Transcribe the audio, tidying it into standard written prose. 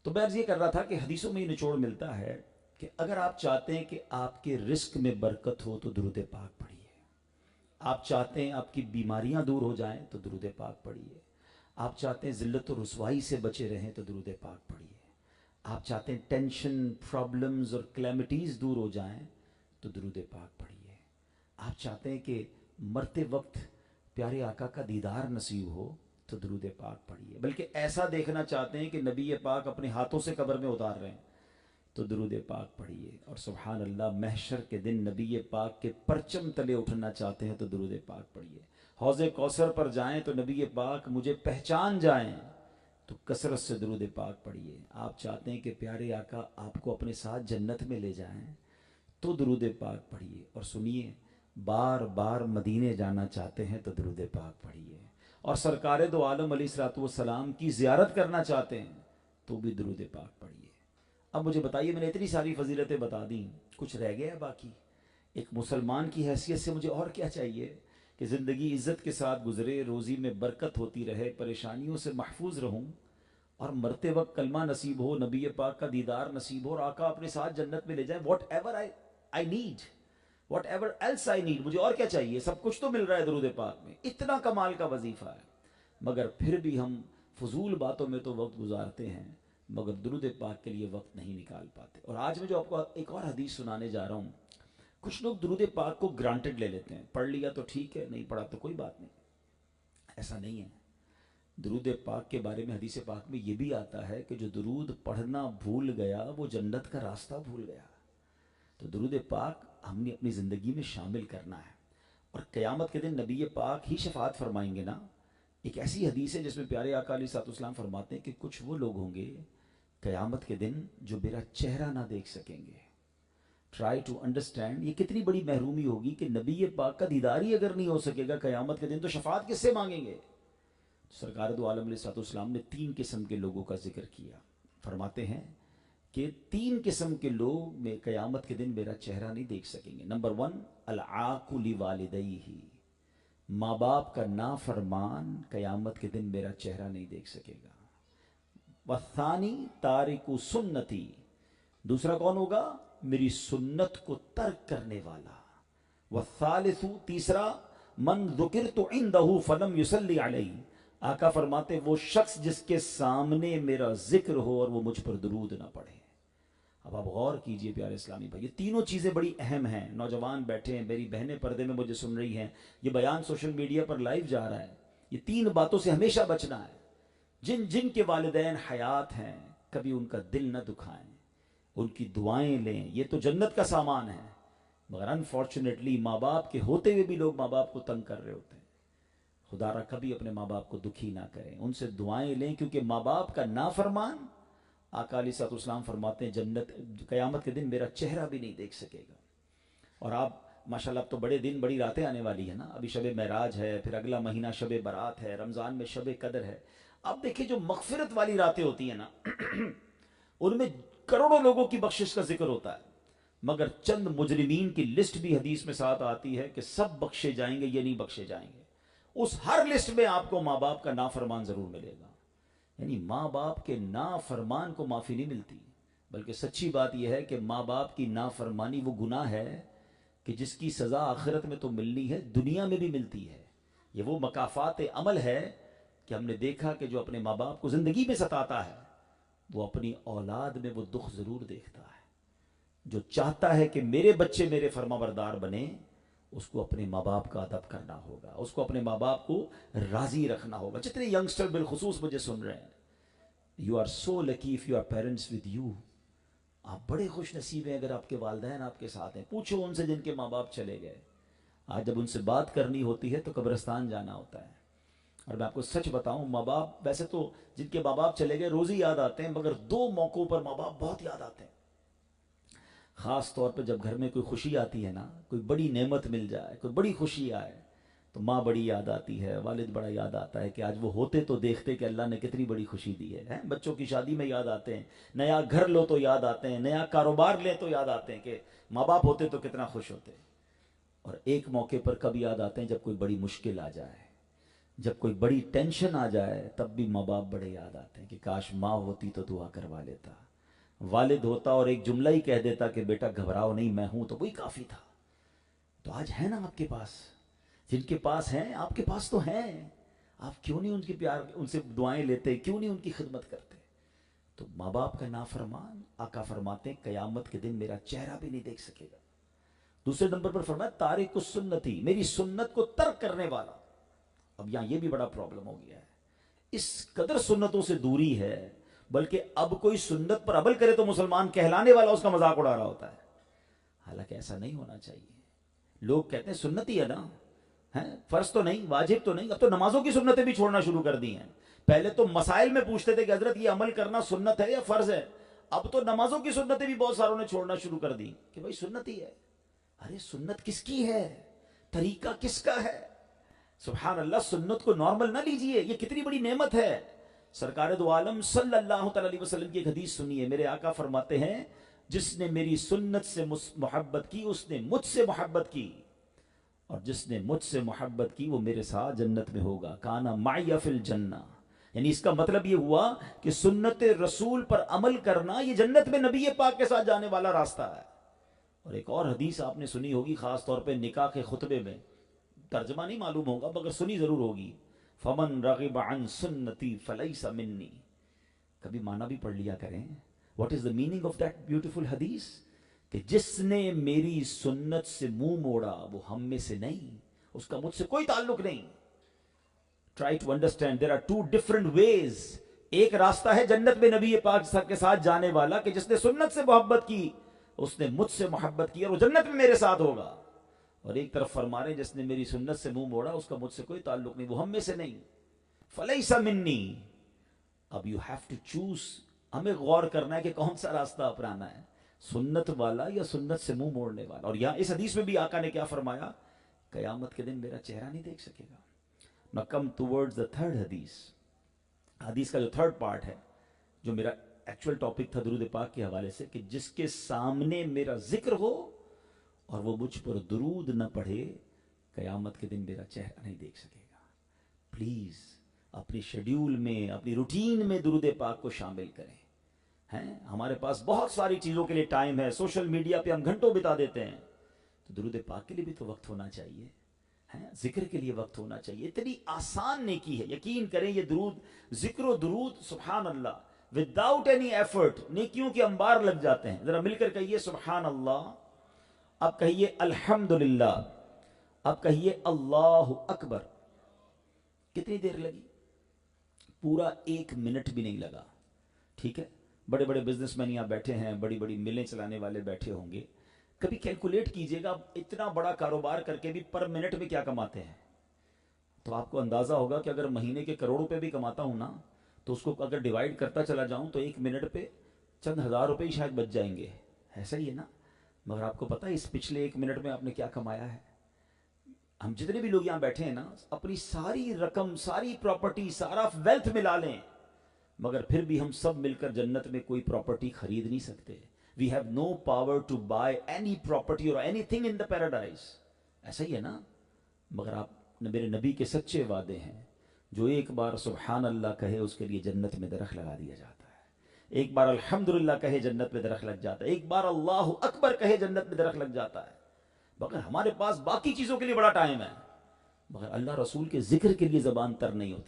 تو میں عرض یہ کر رہا تھا کہ حدیثوں میں یہ نچوڑ ملتا ہے کہ اگر آپ چاہتے ہیں کہ آپ کے رزق میں برکت ہو تو درود پاک پڑھیے. آپ چاہتے ہیں آپ کی بیماریاں دور ہو جائیں تو درود پاک پڑھیے. آپ چاہتے ہیں ذلت و رسوائی سے بچے رہیں تو درود پاک پڑھیے. آپ چاہتے ہیں ٹینشن، پرابلمز اور کلیمٹیز دور ہو جائیں تو درود پاک پڑھیے. آپ چاہتے ہیں کہ مرتے وقت پیارے آقا کا دیدار نصیب ہو تو درود پاک پڑھیے. بلکہ ایسا دیکھنا چاہتے ہیں کہ نبی پاک اپنے ہاتھوں سے قبر میں اتار رہے ہیں تو درود پاک پڑھیے. اور سبحان اللہ، محشر کے دن نبی پاک کے پرچم تلے اٹھنا چاہتے ہیں تو درود پاک پڑھیے. حوض کوثر پر جائیں تو نبی پاک مجھے پہچان جائیں تو کثرت سے درود پاک پڑھیے. آپ چاہتے ہیں کہ پیارے آقا آپ کو اپنے ساتھ جنت میں لے جائیں تو درود پاک پڑھیے. اور سنیے، بار بار مدینے جانا چاہتے ہیں تو درود پاک پڑھیے. اور سرکار دو عالم علیہ الصلوۃ والسلام کی زیارت کرنا چاہتے ہیں تو بھی درود پاک پڑھیے. اب مجھے بتائیے، میں نے اتنی ساری فضیلتیں بتا دیں، کچھ رہ گیا ہے باقی؟ ایک مسلمان کی حیثیت سے مجھے اور کیا چاہیے کہ زندگی عزت کے ساتھ گزرے، روزی میں برکت ہوتی رہے، پریشانیوں سے محفوظ رہوں، اور مرتے وقت کلمہ نصیب ہو، نبی پاک کا دیدار نصیب ہو، اور آقا اپنے ساتھ جنت میں لے جائیں. Whatever I need, whatever else I need, مجھے اور کیا چاہیے؟ سب کچھ تو مل رہا ہے درود پاک میں. اتنا کمال کا وظیفہ ہے، مگر پھر بھی ہم فضول باتوں میں تو وقت گزارتے ہیں مگر درود پاک کے لیے وقت نہیں نکال پاتے. اور آج میں جو آپ کو ایک اور حدیث سنانے جا رہا ہوں، کچھ لوگ درود پاک کو گرانٹڈ لے لیتے ہیں، پڑھ لیا تو ٹھیک ہے، نہیں پڑھا تو کوئی بات نہیں. ایسا نہیں ہے. درود پاک کے بارے میں حدیث پاک میں یہ بھی آتا ہے کہ جو درود پڑھنا بھول گیا وہ جنت کا راستہ بھول گیا. تو درود پاک ہم نے اپنی زندگی میں شامل کرنا ہے. اور قیامت کے دن نبی پاک ہی شفاعت فرمائیں گے نا. ایک ایسی حدیث ہے جس میں پیارے آقا علیہ الصلوۃ والسلام فرماتے ہیں کہ کچھ وہ لوگ ہوں گے قیامت کے دن جو میرا چہرہ نہ دیکھ سکیں گے. ٹرائی ٹو انڈرسٹینڈ، یہ کتنی بڑی محرومی ہوگی کہ نبی پاک کا دیدار ہی اگر نہیں ہو سکے گا قیامت کے دن تو شفاعت کس سے مانگیں گے؟ سرکار دو عالم علیہ الصلوۃ والسلام نے 3 قسم کے لوگوں کا ذکر کیا. فرماتے ہیں کہ 3 قسم کے لوگ میں قیامت کے دن میرا چہرہ نہیں دیکھ سکیں گے. نمبر 1، العاق لوالدیہ، ماں باپ کا نافرمان قیامت کے دن میرا چہرہ نہیں دیکھ سکے گا. والثانی تارک سنتی، دوسرا کون ہوگا؟ میری سنت کو ترک کرنے والا. والثالث، تیسرا، من ذکرت عندہ فلم یصلی علیہ، آقا فرماتے وہ شخص جس کے سامنے میرا ذکر ہو اور وہ مجھ پر درود نہ پڑھے. اب آپ غور کیجئے پیارے اسلامی بھائی، یہ تینوں چیزیں بڑی اہم ہیں. نوجوان بیٹھے ہیں، میری بہنیں پردے میں مجھے سن رہی ہیں، یہ بیان سوشل میڈیا پر لائیو جا رہا ہے. یہ 3 باتوں سے ہمیشہ بچنا ہے. جن جن کے والدین حیات ہیں کبھی ان کا دل نہ دکھائیں، ان کی دعائیں لیں، یہ تو جنت کا سامان ہے. مگر انفارچونیٹلی ماں باپ کے ہوتے ہوئے بھی لوگ ماں باپ کو تنگ کر رہے ہوتے ہیں. خدا را کبھی اپنے ماں باپ کو دکھی نہ کریں، ان سے دعائیں لیں، کیونکہ ماں باپ کا نافرمان، آقا علیہ الصلوۃ والسلام فرماتے ہیں جنت قیامت کے دن میرا چہرہ بھی نہیں دیکھ سکے گا. اور آپ ماشاءاللہ اب تو بڑے دن بڑی راتیں آنے والی ہیں نا. ابھی شب معراج ہے، پھر اگلا مہینہ شب برات ہے، رمضان میں شب قدر ہے. اب دیکھیں جو مغفرت والی راتیں ہوتی ہیں نا ان میں کروڑوں لوگوں کی بخشش کا ذکر ہوتا ہے، مگر چند مجرمین کی لسٹ بھی حدیث میں ساتھ آتی ہے کہ سب بخشے جائیں گے، یہ نہیں بخشے جائیں گے. اس ہر لسٹ میں آپ کو ماں باپ کا نافرمان ضرور ملے گا. یعنی ماں باپ کے نافرمان کو معافی نہیں ملتی، بلکہ سچی بات یہ ہے کہ ماں باپ کی نافرمانی وہ گناہ ہے کہ جس کی سزا آخرت میں تو ملنی ہے، دنیا میں بھی ملتی ہے. یہ وہ مکافات عمل ہے کہ ہم نے دیکھا کہ جو اپنے ماں باپ کو زندگی میں ستاتا ہے وہ اپنی اولاد میں وہ دکھ ضرور دیکھتا ہے. جو چاہتا ہے کہ میرے بچے میرے فرما بردار بنے، اس کو اپنے ماں باپ کا ادب کرنا ہوگا، اس کو اپنے ماں باپ کو راضی رکھنا ہوگا. جتنے ینگسٹر بالخصوص مجھے سن رہے ہیں، you are so lucky of your parents with you. آپ بڑے خوش نصیب ہیں اگر آپ کے والدین آپ کے ساتھ ہیں. پوچھو ان سے جن کے ماں باپ چلے گئے. آج جب ان سے بات کرنی ہوتی ہے تو قبرستان جانا ہوتا ہے. اور میں آپ کو سچ بتاؤں، ماں باپ ویسے تو جن کے ماں باپ چلے گئے روز ہی یاد آتے ہیں، مگر 2 موقعوں پر ماں باپ بہت یاد آتے ہیں. خاص طور پہ جب گھر میں کوئی خوشی آتی ہے نا، کوئی بڑی نعمت مل جائے، کوئی بڑی خوشی آئے تو ماں بڑی یاد آتی ہے، والد بڑا یاد آتا ہے کہ آج وہ ہوتے تو دیکھتے کہ اللہ نے کتنی بڑی خوشی دی ہے. بچوں کی شادی میں یاد آتے ہیں، نیا گھر لو تو یاد آتے ہیں، نیا کاروبار لیں تو یاد آتے ہیں کہ ماں باپ ہوتے تو کتنا خوش ہوتے. اور ایک موقع پر کب یاد آتے ہیں؟ جب کوئی بڑی مشکل آ جائے، جب کوئی بڑی ٹینشن آ جائے تب بھی ماں باپ بڑے یاد آتے ہیں کہ کاش ماں ہوتی تو دعا کروا لیتا، والد ہوتا اور ایک جملہ ہی کہہ دیتا کہ بیٹا گھبراؤ نہیں میں ہوں، تو وہی کافی تھا۔ تو آج ہے نا آپ کے پاس، جن کے پاس ہیں آپ کے پاس تو ہیں، آپ کیوں نہیں ان کی پیار، ان سے دعائیں لیتے، کیوں نہیں ان کی خدمت کرتے؟ تو ماں باپ کا نافرمان، آقا فرماتے ہیں قیامت کے دن میرا چہرہ بھی نہیں دیکھ سکے گا۔ دوسرے نمبر پر فرمایا تارک السنتی، میری سنت کو ترک کرنے والا۔ اب یہاں یہ بھی بڑا پرابلم ہو گیا ہے، اس قدر سنتوں سے دوری ہے، بلکہ اب کوئی سنت پر عمل کرے تو مسلمان کہلانے والا اس کا مذاق اڑا رہا ہوتا ہے، حالانکہ ایسا نہیں ہونا چاہیے۔ لوگ کہتے ہیں سنت ہی ہے نا، فرض تو نہیں، واجب تو نہیں، اب تو نمازوں کی سنتیں بھی چھوڑنا شروع کر دی ہیں۔ پہلے تو مسائل میں پوچھتے تھے کہ حضرت یہ عمل کرنا سنت ہے یا فرض ہے، اب تو نمازوں کی سنتیں بھی بہت ساروں نے چھوڑنا شروع کر دی کہ بھائی سنت ہی ہے۔ ارے سنت کس کی ہے، طریقہ کس کا ہے؟ سبحان اللہ، سنت کو نارمل نہ لیجئے، یہ کتنی بڑی نعمت ہے۔ سرکار دو عالم صلی اللہ تعالی علیہ وسلم کی ایک حدیث سنیے، میرے آقا فرماتے ہیں جس نے میری سنت سے محبت کی اس نے مجھ سے محبت کی، اور جس نے مجھ سے محبت کی وہ میرے ساتھ جنت میں ہوگا، کانا معی فی الجنہ۔ یعنی اس کا مطلب یہ ہوا کہ سنت رسول پر عمل کرنا یہ جنت میں نبی پاک کے ساتھ جانے والا راستہ ہے۔ اور ایک اور حدیث آپ نے سنی ہوگی، خاص طور پہ نکاح کے خطبے میں، ترجمہ نہیں معلوم ہوگا مگر سنی ضرور ہوگی، فمن رغب عن سنتی فلیس منی۔ کبھی معنی بھی پڑھ لیا کریں، what is the meaning of that beautiful حدیث، کہ جس نے میری سنت سے منہ موڑا وہ ہم میں سے نہیں، اس کا مجھ سے کوئی تعلق نہیں۔ Try to understand, there are two different ways. ایک راستہ ہے جنت میں نبی پاک کے ساتھ جانے والا کہ جس نے سنت سے محبت کی اس نے مجھ سے محبت کی اور وہ جنت میں میرے ساتھ ہوگا، اور ایک طرف فرما رہے جس نے میری سنت سے منہ موڑا اس کا مجھ سے کوئی تعلق نہیں، وہ ہم میں سے نہیں، فلیس منی۔ اب یو ہیو ٹو چوز، ہمیں غور کرنا ہے کہ کون سا راستہ اپنانا ہے، سنت والا یا سنت سے منہ موڑنے والا۔ اور یہاں اس حدیث میں بھی آقا نے کیا فرمایا، قیامت کے دن میرا چہرہ نہیں دیکھ سکے گا۔ Now come towards the third حدیث، حدیث کا جو تھرڈ پارٹ ہے، جو میرا ایکچوئل ٹاپک تھا درود پاک کے حوالے سے، کہ جس کے سامنے میرا ذکر ہو اور وہ مجھ پر درود نہ پڑھے قیامت کے دن میرا چہرہ نہیں دیکھ سکے گا۔ پلیز اپنی شیڈیول میں، اپنی روٹین میں درود پاک کو شامل کریں۔ ہمارے پاس بہت ساری چیزوں کے لیے ٹائم ہے، سوشل میڈیا پہ ہم گھنٹوں بتا دیتے ہیں، تو درود پاک کے لیے بھی تو وقت ہونا چاہیے، ذکر کے لیے وقت ہونا چاہیے۔ اتنی آسان نیکی ہے، یقین کریں یہ درود، ذکر و درود، سبحان اللہ، وداؤٹ اینی ایفرٹ نیکیوں کے انبار لگ جاتے ہیں۔ ذرا مل کر کہیے سبحان اللہ، اب کہیے الحمدللہ، اب کہیے اللہ اکبر۔ کتنی دیر لگی؟ پورا 1 منٹ بھی نہیں لگا، ٹھیک ہے؟ بڑے بڑے بزنس مین یہاں بیٹھے ہیں، بڑی بڑی ملیں چلانے والے بیٹھے ہوں گے، کبھی کیلکولیٹ کیجئے گا اتنا بڑا کاروبار کر کے بھی پر منٹ میں کیا کماتے ہیں، تو آپ کو اندازہ ہوگا کہ اگر مہینے کے کروڑ روپے بھی کماتا ہوں نا، تو اس کو اگر ڈیوائیڈ کرتا چلا جاؤں تو 1 منٹ پہ چند ہزار روپے ہی شاید بچ جائیں گے، ایسا ہی ہے نا؟ مگر آپ کو پتا ہے اس پچھلے 1 منٹ میں آپ نے کیا کمایا ہے؟ ہم جتنے بھی لوگ یہاں بیٹھے ہیں نا، اپنی ساری رقم، ساری پراپرٹی، سارا ویلتھ ملا لیں، مگر پھر بھی ہم سب مل کر جنت میں کوئی پراپرٹی خرید نہیں سکتے۔ We have no power to buy any property or anything in the paradise۔ ایسا ہی ہے نا؟ مگر آپ میرے نبی کے سچے وعدے ہیں، جو ایک بار سبحان اللہ کہے اس کے لیے جنت میں درخت لگا دیا جاتا ہے، ایک بار الحمدللہ کہے جنت میں درخت لگ جاتا ہے، ایک بار اللہ اکبر کہے جنت میں درخت لگ جاتا ہے۔ مگر ہمارے پاس باقی چیزوں کے لیے بڑا ٹائم ہے، مگر اللہ رسول کے ذکر کے لیے زبان تر نہیں ہوتی۔